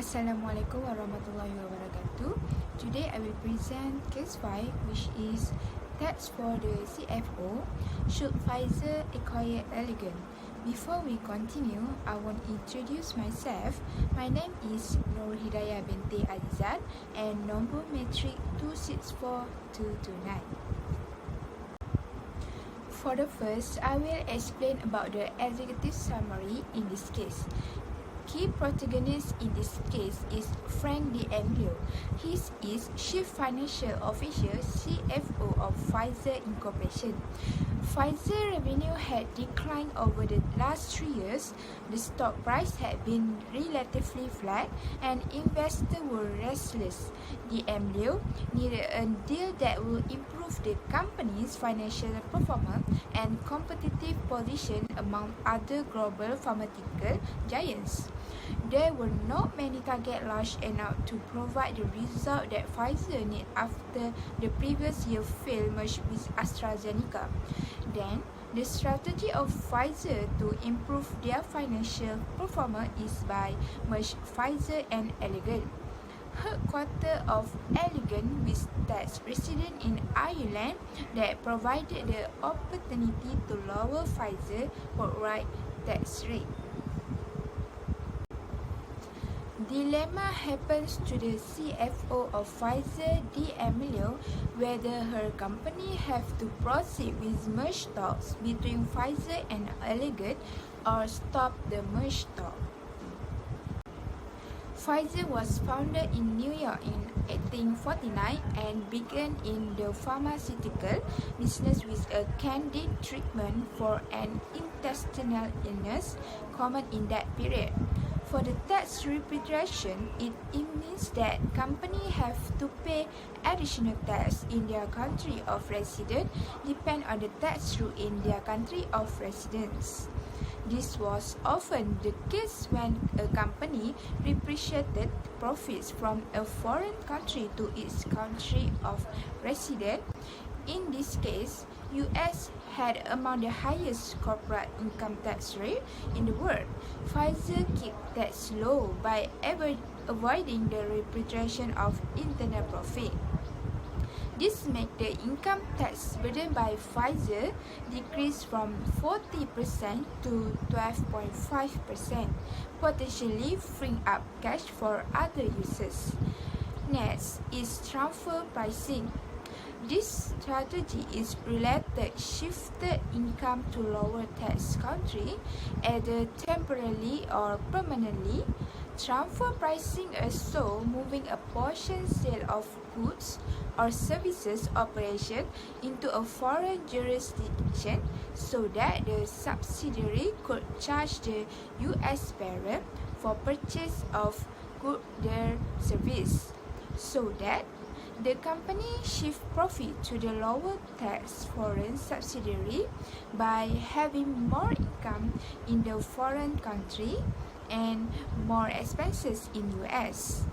Assalamualaikum warahmatullahi wabarakatuh. Today I will present case 5, which is tax for the CFO. Should Pfizer acquire Allergan? Before we continue, I want to introduce myself. My name is Nur Hidayah binti Azizat and number matric 264229. For the first, I will explain about the executive summary in this case. Key protagonist in this case is Frank D'Amelio. He is Chief Financial Officer CFO of Pfizer Incorporation. Pfizer revenue had declined over the last 3 years. The stock price had been relatively flat and investors were restless. D'Amelio needed a deal that will improve the company's financial performance and competitive position among other global pharmaceutical giants. There were not many targets large enough to provide the result that Pfizer needed after the previous year failed merge with AstraZeneca. Then, the strategy of Pfizer to improve their financial performance is by merge Pfizer and Allergan. Headquarters of Allergan with tax resident in Ireland that provided the opportunity to lower Pfizer outright tax rate. Dilemma happens to the CFO of Pfizer, D'Amelio, whether her company have to proceed with merge talks between Pfizer and Allergan or stop the merge talk. Pfizer was founded in New York in 1849 and began in the pharmaceutical business with a candid treatment for an intestinal illness common in that period. For the tax repatriation, it means that companies have to pay additional tax in their country of residence depend on the tax rule in their country of residence. This was often the case when a company repatriated profits from a foreign country to its country of residence. In this case, US had among the highest corporate income tax rate in the world. Pfizer kept tax low by avoiding the repatriation of internal profit. This made the income tax burden by Pfizer decrease from 40% to 12.5%, potentially freeing up cash for other uses. Next is transfer pricing. This strategy is related shifted income to lower tax country, either temporarily or permanently. Transfer pricing also moving a portion sale of goods or services operation into a foreign jurisdiction so that the subsidiary could charge the US parent for purchase of goods or service, so that the company shift profit to the lower tax foreign subsidiary by having more income in the foreign country and more expenses in US.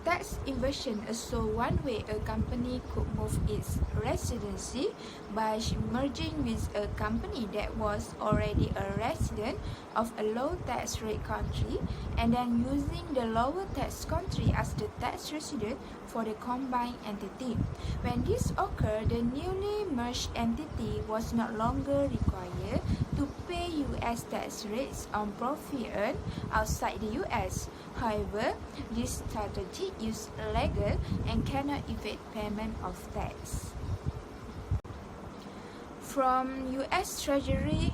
Tax evasion is also one way a company could move its residency by merging with a company that was already a resident of a low tax rate country and then using the lower tax country as the tax resident for the combined entity. When this occurred, the newly merged entity was no longer required to pay US tax rates on profit earned outside the US. However, this strategy is illegal and cannot evade payment of tax. From US Treasury,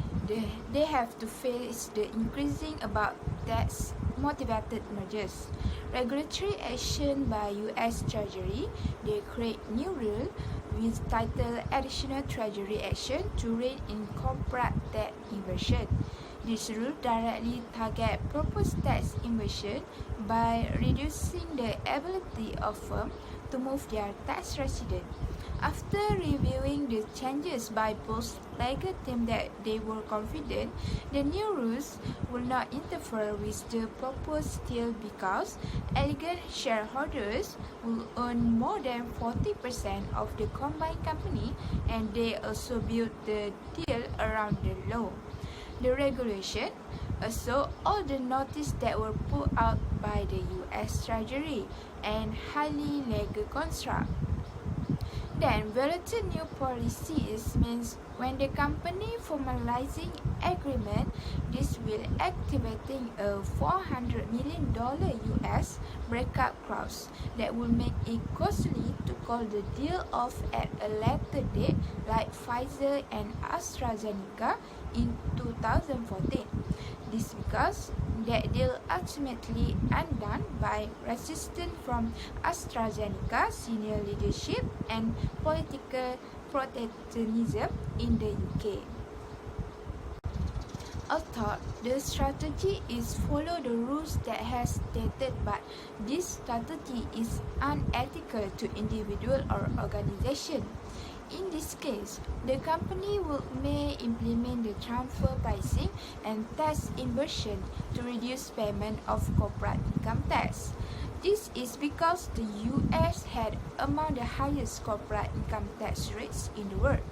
they have to face the increasing about tax-motivated mergers. Regulatory action by US Treasury, they create new rule with title Additional Treasury Action to rein in corporate tax evasion. This rule directly targets proposed tax evasion by reducing the ability of firms to move their tax resident. After reviewing the changes by both legal teams that they were confident the new rules will not interfere with the proposed deal because Allergan shareholders will own more than 40% of the combined company and they also built the deal around the law. The regulation Also, all the notices that were put out by the US Treasury and highly legal construct. Then, related new policies means when the company formalizing agreement, this will activating a $400 million US breakup clause that will make it costly to call the deal off at a later date, like Pfizer and AstraZeneca in 2014. This because that deal ultimately undone by resistance from AstraZeneca senior leadership and political protectionism in the UK. Although the strategy is follow the rules that has stated, but this strategy is unethical to individual or organization. In this case, the company may implement the transfer pricing and tax inversion to reduce payment of corporate income tax. This is because the US had among the highest corporate income tax rates in the world.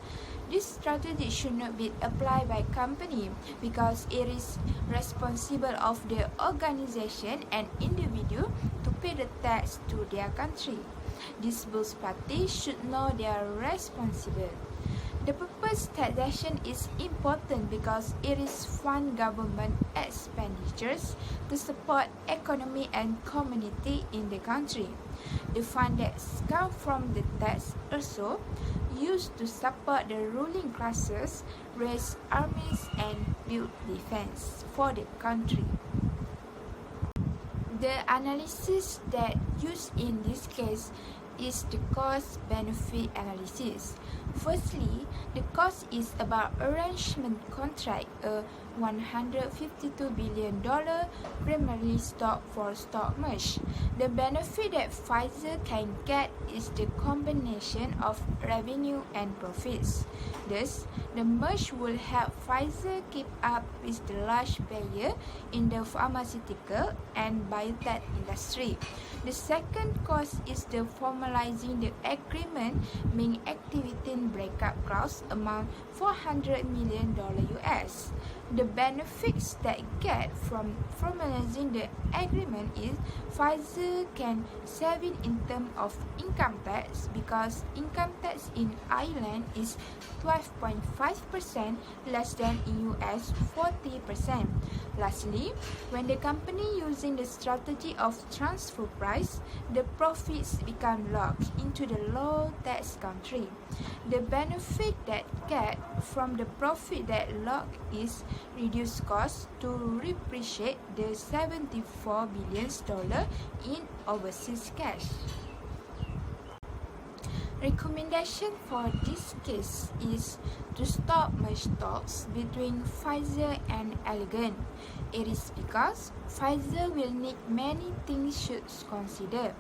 This strategy should not be applied by company because it is responsible of the organization and individual to pay the tax to their country. These both parties should know they are responsible. The purpose taxation is important because it is fund government expenditures to support economy and community in the country. The fund that come from the tax also used to support the ruling classes, raise armies and build defense for the country. The analysis that used in this case is the cost-benefit analysis. Firstly, the cost is about arrangement contract, a $152 billion primarily stock for stock merge. The benefit that Pfizer can get is the combination of revenue and profits. Thus, the merge will help Pfizer keep up with the large player in the pharmaceutical and biotech industry. The second cost is the formalizing the agreement, meaning activating breakup clause amount $400 million US. The benefits that get from formalizing the agreement is Pfizer can save in terms of income tax because income tax in Ireland is 12.5% less than in US 40%. Lastly, when the company using the strategy of transfer price, the profits become locked into the low tax country. The benefit that get from the profit that locked is reduced cost to repatriate the $74 billion in overseas cash. Recommendation for this case is to stop merge talks between Pfizer and Allergan. It is because Pfizer will need many things should consider.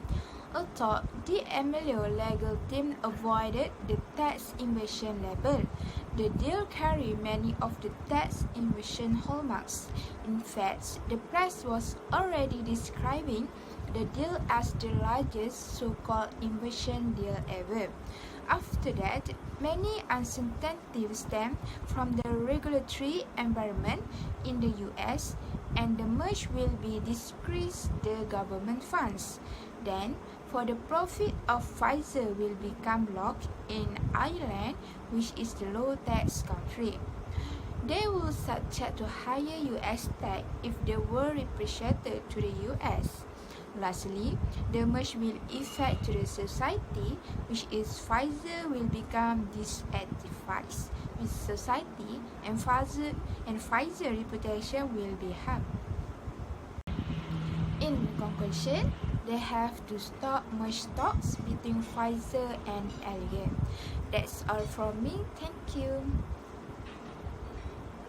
Although the MLO legal team avoided the tax invasion label, the deal carried many of the tax invasion hallmarks. In fact, the press was already describing the deal as the largest so-called invasion deal ever. After that, many uncertainties stem from the regulatory environment in the US, and the merge will be decrease the government funds. Then, for the profit of Pfizer will become locked in Ireland, which is the low tax country. They will subject to higher US tax if they were repatriated to the US. Lastly, the merge will affect to the society, which is Pfizer will become disaffiliated with society, and Pfizer reputation will be harmed. In conclusion, they have to stop merge talks between Pfizer and Allergan. That's all from me. Thank you.